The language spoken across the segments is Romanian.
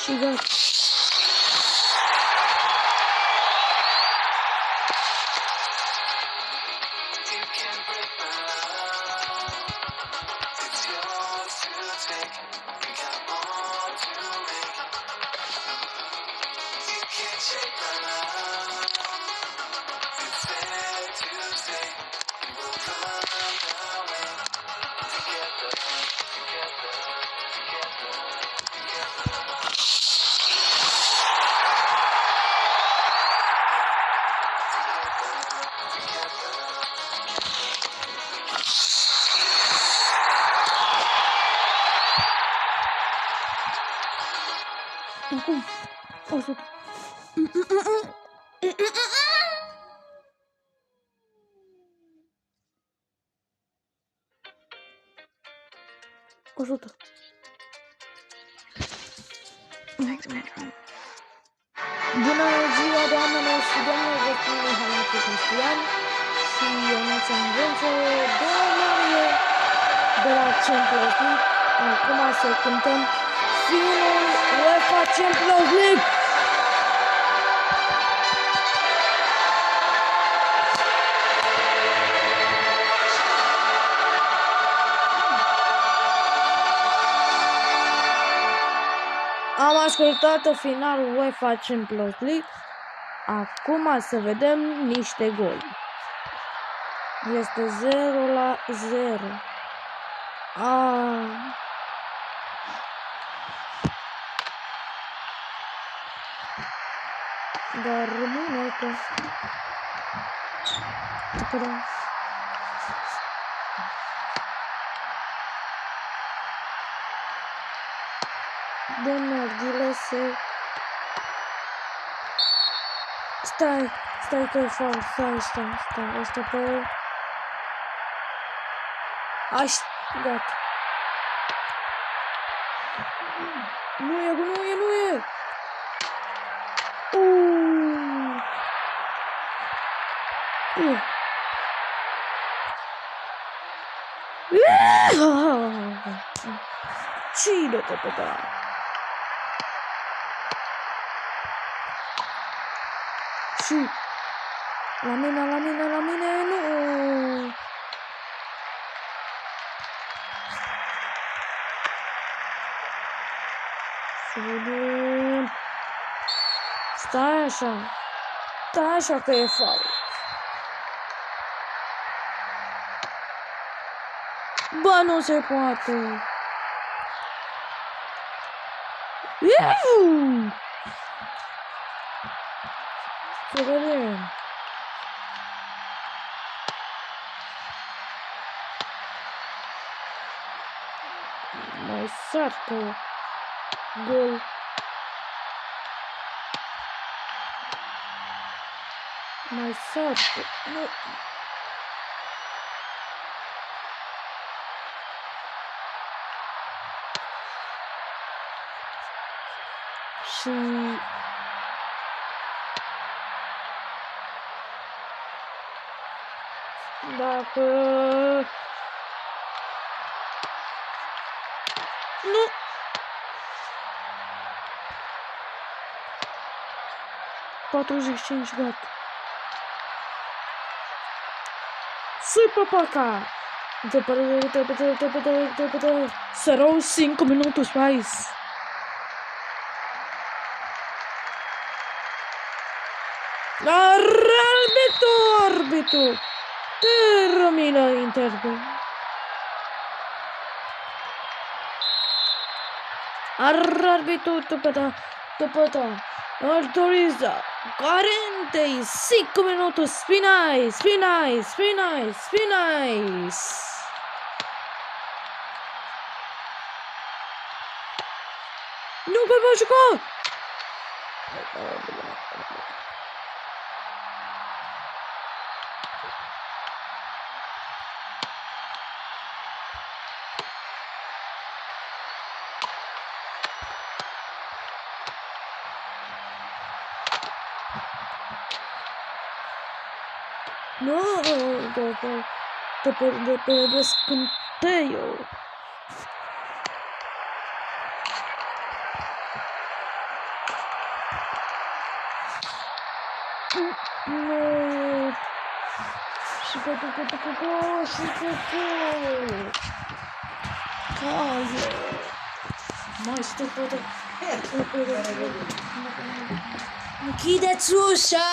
Și gata. Acum, 100. Bună ziua, doamnelor și domnilor, vă spun Mihai Cristian și Ionuț Anvență de Marie de la Champions League. Acum să cântăm finul UEFA Champions League. Am ascultat finalul UEFA Champions League. Acum să vedem niște goli. Este 0-0. Dar rămâne că... Bernardile se... Stai că e faul, stai, asta pe... Gata. Nu e! Cine-te pe ta? Și la mine, nu! Stai așa că e faul. Bă, nu se poate. Să vedem. Mai sartă. Gol. Mai sartă. Nu. Și... Dacă... Nu! 45, gata. Sui papaca! Repede. Serão 5 minutos mais. Árbitro! Termina Inter. Árbitro, topata. Autoriza 45 minutos finais. mă jucat! No, te perdés scânteiul. No. Și pe Caie. Mai stă pe închideți ușa!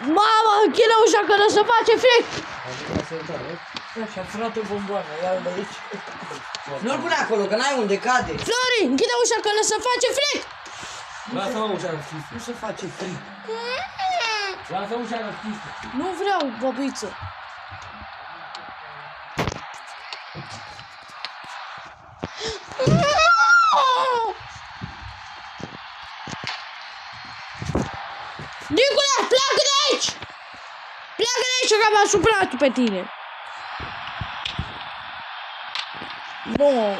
Mama, închide ușa că nu se face fric! Și-a furat o bomboană, ia-l de aici. Nu-l pune acolo, că n-ai unde cade. Flori, închide ușa că nu se face fric! Lasă-mă ușa deschisă. Nu se face fric. Lasă ușa deschisă. Nu vreau, băbiță. Nicule, pleacă de aici! Pleacă de aici că m-a supărat pe tine. Bun.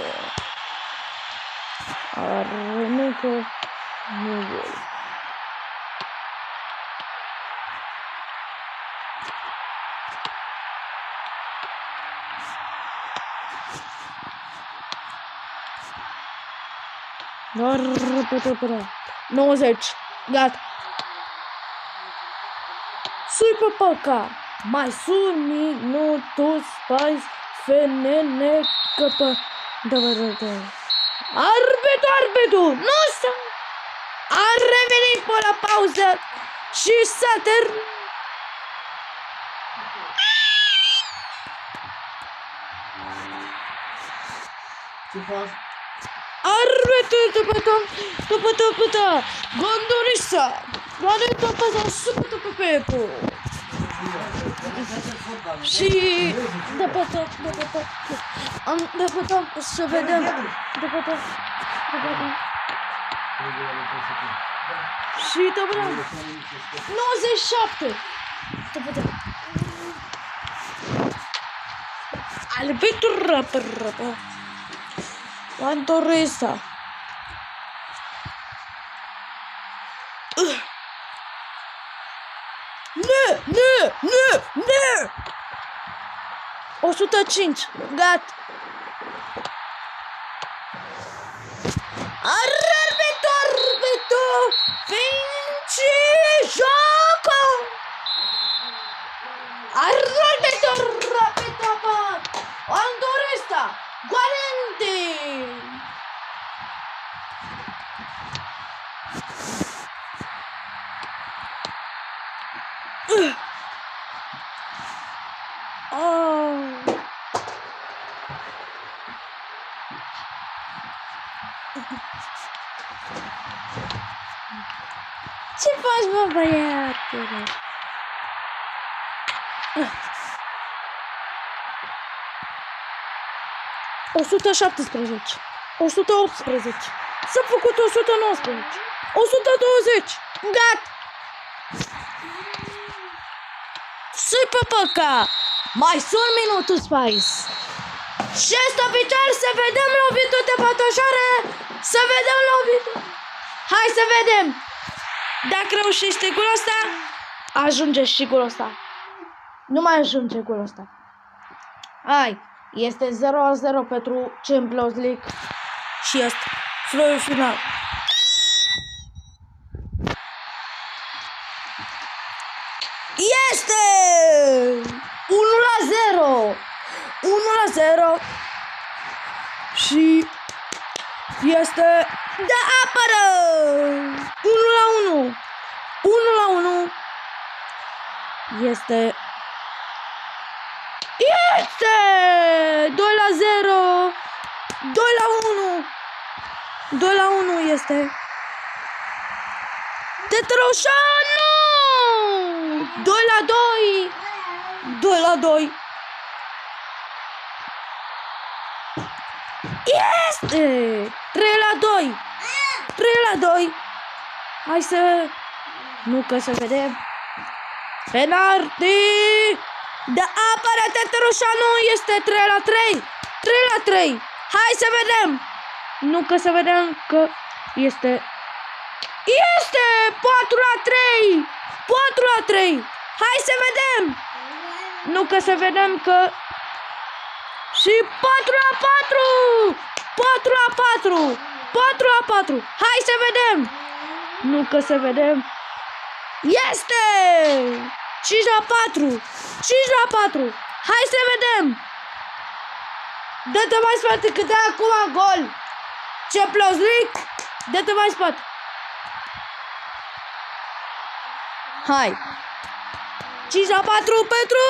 Armecă. Nu voi. Doar repede. 90. Gata. Sui pe păca. Mai sunt minutul spice. FNN căpă. Da. Arbitru. Nu să. A revenit pe la pauză. Și s-a terminat. Ce faci? Arbitru tăpătă. Gondorisa. Planeta pătă supătă pe Pepu. Și dăpătă. Am dăpătă să vedem. Dăpătă. Și dăpătă. 97. Dăpătă. Arbitru răpă. Landoresa. Nu! 105. Gata. Arbitru. Vinci joco. Arbitru. Landoresa. Guarente. Ce faci, mă, băiatule? ...117... ...118... ...s-a făcut 119... ...120... ...gata! Sui pe păca! Mai sunt minutul, Spice! Și ăsta viitor să vedem lovitul de pătoșoară! Să vedem lovitul! Hai să vedem! Dacă reușește golul ăsta, ajunge și golul ăsta. Nu mai ajunge golul ăsta. Hai! Este 0-0 pentru Champions League. Și este floiul final. Este 1-0. 1-0. Și este de apără. 1-1. 1-1. Este 2-0. 2-1. 2-1 este. Tetroșanu! 2-2. Este! 3-2! 3-2! Hai să... Nu că să vedem. Penalti! Da, apare Teteroșanu, este 3-3! 3-3! Hai să vedem! Nu că să vedem că este... Este 4-3! 4-3! Hai să vedem! Nu că să vedem că... Și 4-4! 4-4! 4-4! Hai să vedem! Nu că să vedem... Este! 5-4! 5-4! Hai să vedem! Dă-te mai spate că dai acum gol! Champions League! Dă-te mai spate! Hai! 5-4 pentru...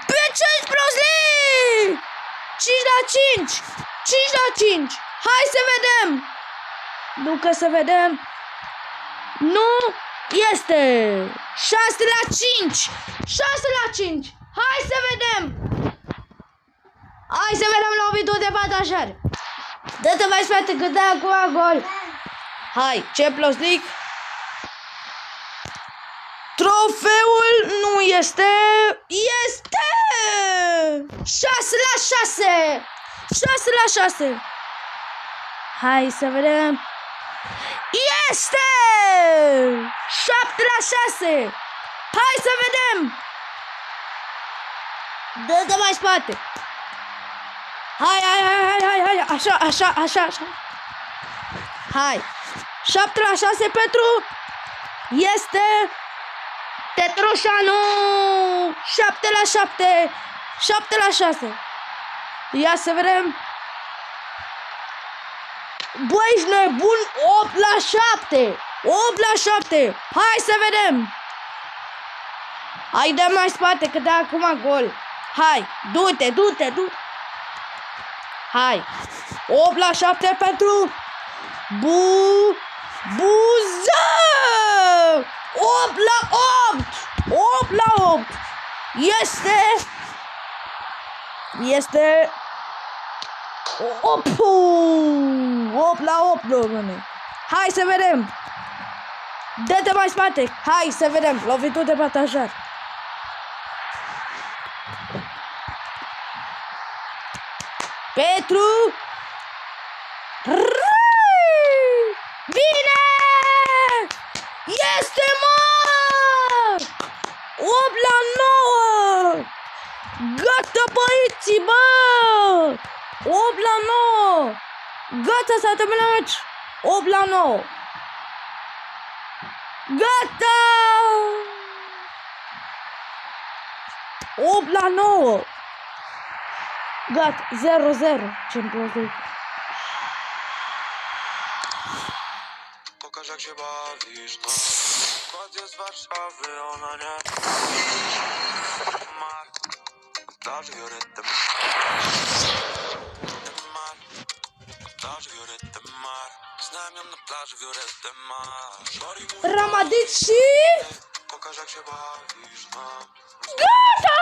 Pe Champions League! 5-5! 5-5! Hai să vedem! Nu că să vedem... Nu este! 6-5! 6-5! Hai să vedem! Hai să vedem lovitul de batajare! Dă-te mai spate că dai acum gol! Hai, Champions League! Trofeul nu este... Este! 6-6! 6-6! Hai să vedem... Este! 7-6! Hai să vedem! Dă-te mai spate! Hai! Așa! Hai! 7-6 pentru... Este... Tetroșanu! 7-7! 7-6! Ia să vedem... Băi, ești nebun! 8-7! 8-7! Hai să vedem! Hai, dă mai spate, că dă acum gol! Hai, du-te! Hai! 8-7 pentru... Buză! 8-8! Este... 8-8, domnule. Hai să vedem. Dă-te mai spate. Hai să vedem. Lovitul de batajat. Petru. Bine! Este mor! 8-9! Gata, băieții, bă! 8-9! Gata, s-a terminat meci! 8-9! Gata! 8-9! Gata, 0-0! Champions League! Pokaż jak się bawisz, no. Kładzie z Warszawy, ona nie. Mar, na plaży Violetty Mar, na plaży Violetty Mar. Znam ją na plaży Violetty Mar. Shorty mówi, Ramadici! pokaż jak się bawisz, no. Gata!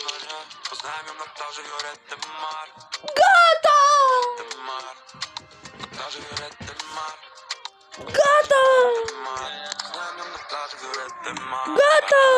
Ona nie. Poznałem ją na plaży Violetty Mar. Gata! Mar, na plaży Violetty Mar. Gata! Mar, znam ją na plaży Violetty Mar. Gata!